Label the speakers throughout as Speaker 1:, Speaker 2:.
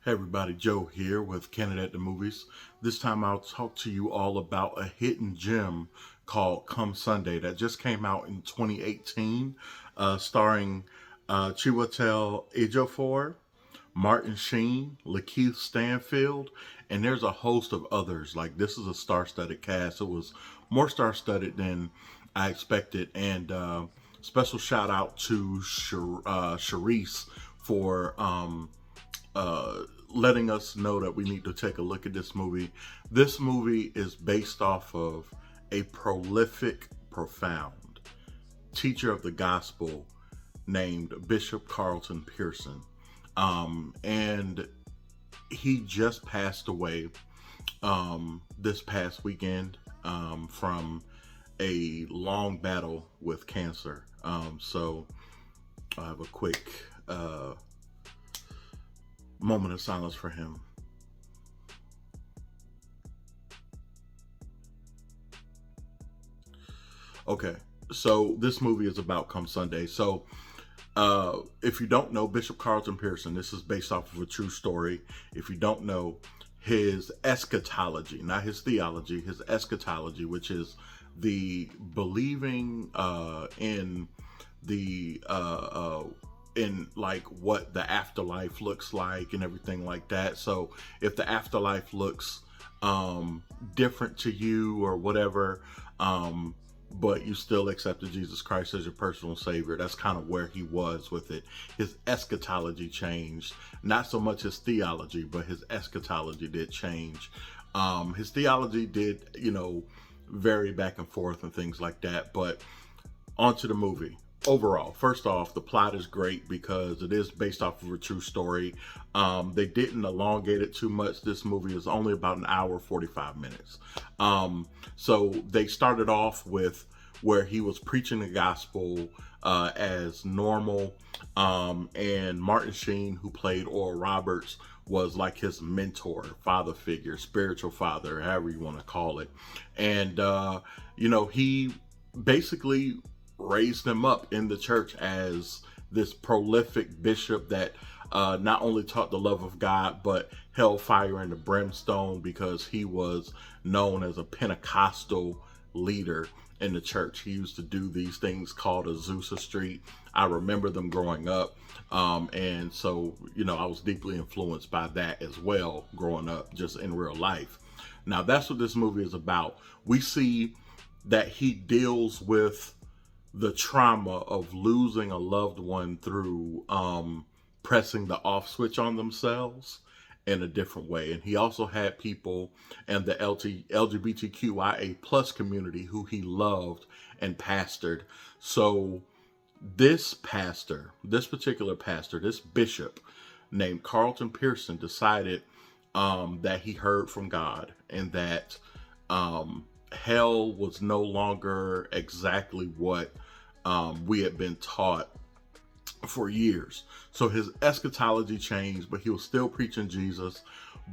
Speaker 1: Hey everybody, Joe here with Candid at the Movies. This time I'll talk to you all about a hidden gem called Come Sunday that just came out in 2018, starring Chiwetel Ejiofor, Martin Sheen, Lakeith Stanfield, and there's a host of others. Like, this is a star-studded cast. It was more star-studded than I expected, and special shout out to Charisse for letting us know that we need to take a look at this movie. This movie is based off of a prolific, profound teacher of the gospel named Bishop Carlton Pearson. And he just passed away this past weekend from a long battle with cancer. So I have a quick moment of silence for him. Okay, so this movie is about Come Sunday. So if you don't know Bishop Carlton Pearson, this is based off of a true story. If you don't know, his eschatology, not his theology, his eschatology, which is the believing in the in like what the afterlife looks like and everything like that. So if the afterlife looks different to you or whatever, but you still accepted Jesus Christ as your personal savior, that's kind of where he was with it. His eschatology changed, not so much his theology, but his eschatology did change. His theology did, vary back and forth and things like that. But onto the movie. Overall, first off, the plot is great because it is based off of a true story. They didn't elongate it too much. This movie is only about an hour, 45 minutes. So they started off with where he was preaching the gospel as normal. And Martin Sheen, who played Oral Roberts, was like his mentor, father figure, spiritual father, however you want to call it. And, he basically raised him up in the church as this prolific bishop that not only taught the love of God, but held fire in the brimstone because he was known as a Pentecostal leader in the church. He used to do these things called Azusa Street. I remember them growing up. And so, I was deeply influenced by that as well, growing up just in real life. Now, that's what this movie is about. We see that he deals with the trauma of losing a loved one through pressing the off switch on themselves in a different way. And he also had people in the LGBTQIA plus community who he loved and pastored. So this particular pastor, this bishop named Carlton Pearson, decided that he heard from God and that hell was no longer exactly what we had been taught for years. So his eschatology changed, but he was still preaching Jesus.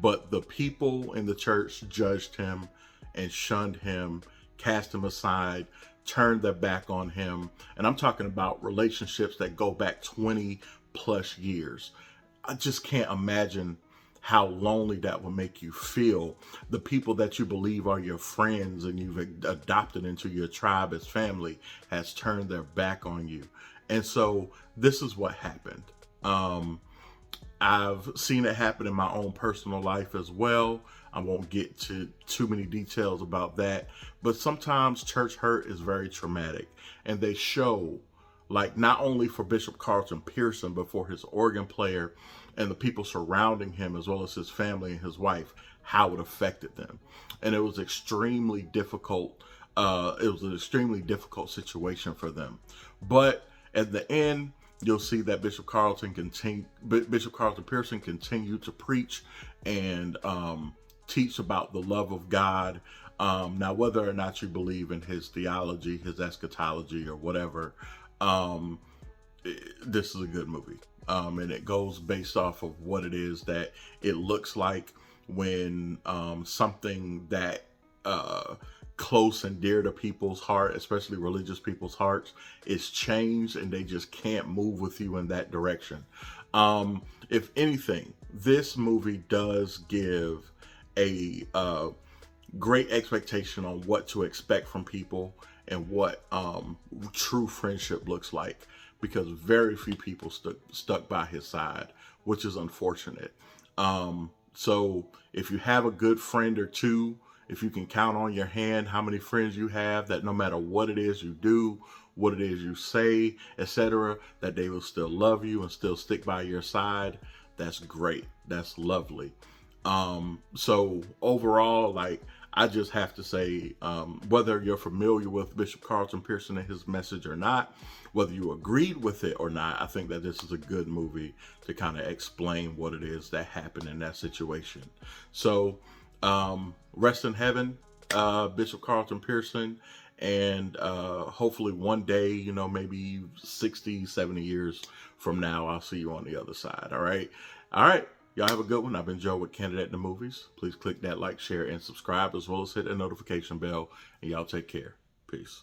Speaker 1: But the people in the church judged him and shunned him, cast him aside, turned their back on him. And I'm talking about relationships that go back 20 plus years. I just can't imagine how lonely that would make you feel. The people that you believe are your friends and you've adopted into your tribe as family has turned their back on you. And so this is what happened. I've seen it happen in my own personal life as well. I won't get to too many details about that, but sometimes church hurt is very traumatic, and they show, like, not only for Bishop Carlton Pearson, but for his organ player and the people surrounding him, as well as his family and his wife, how it affected them. And it was extremely difficult. It was an extremely difficult situation for them. But at the end, you'll see that Bishop Carlton Pearson continued to preach and teach about the love of God. Now, whether or not you believe in his theology, his eschatology, or whatever, this is a good movie. And it goes based off of what it is that it looks like when something that close and dear to people's heart, especially religious people's hearts, is changed and they just can't move with you in that direction. If anything, this movie does give a great expectation on what to expect from people and what true friendship looks like, because very few people stuck by his side, which is unfortunate. So if you have a good friend or two, if you can count on your hand how many friends you have, that no matter what it is you do, what it is you say, etc., that they will still love you and still stick by your side, that's great. That's lovely. So overall, like, I just have to say, whether you're familiar with Bishop Carlton Pearson and his message or not, whether you agreed with it or not, I think that this is a good movie to kind of explain what it is that happened in that situation. So, rest in heaven, Bishop Carlton Pearson, and hopefully one day, you know, maybe 60, 70 years from now, I'll see you on the other side. All right. All right. Y'all have a good one. I've been Joe with Candid at the Movies. Please click that like, share, and subscribe, as well as hit the notification bell. And y'all take care. Peace.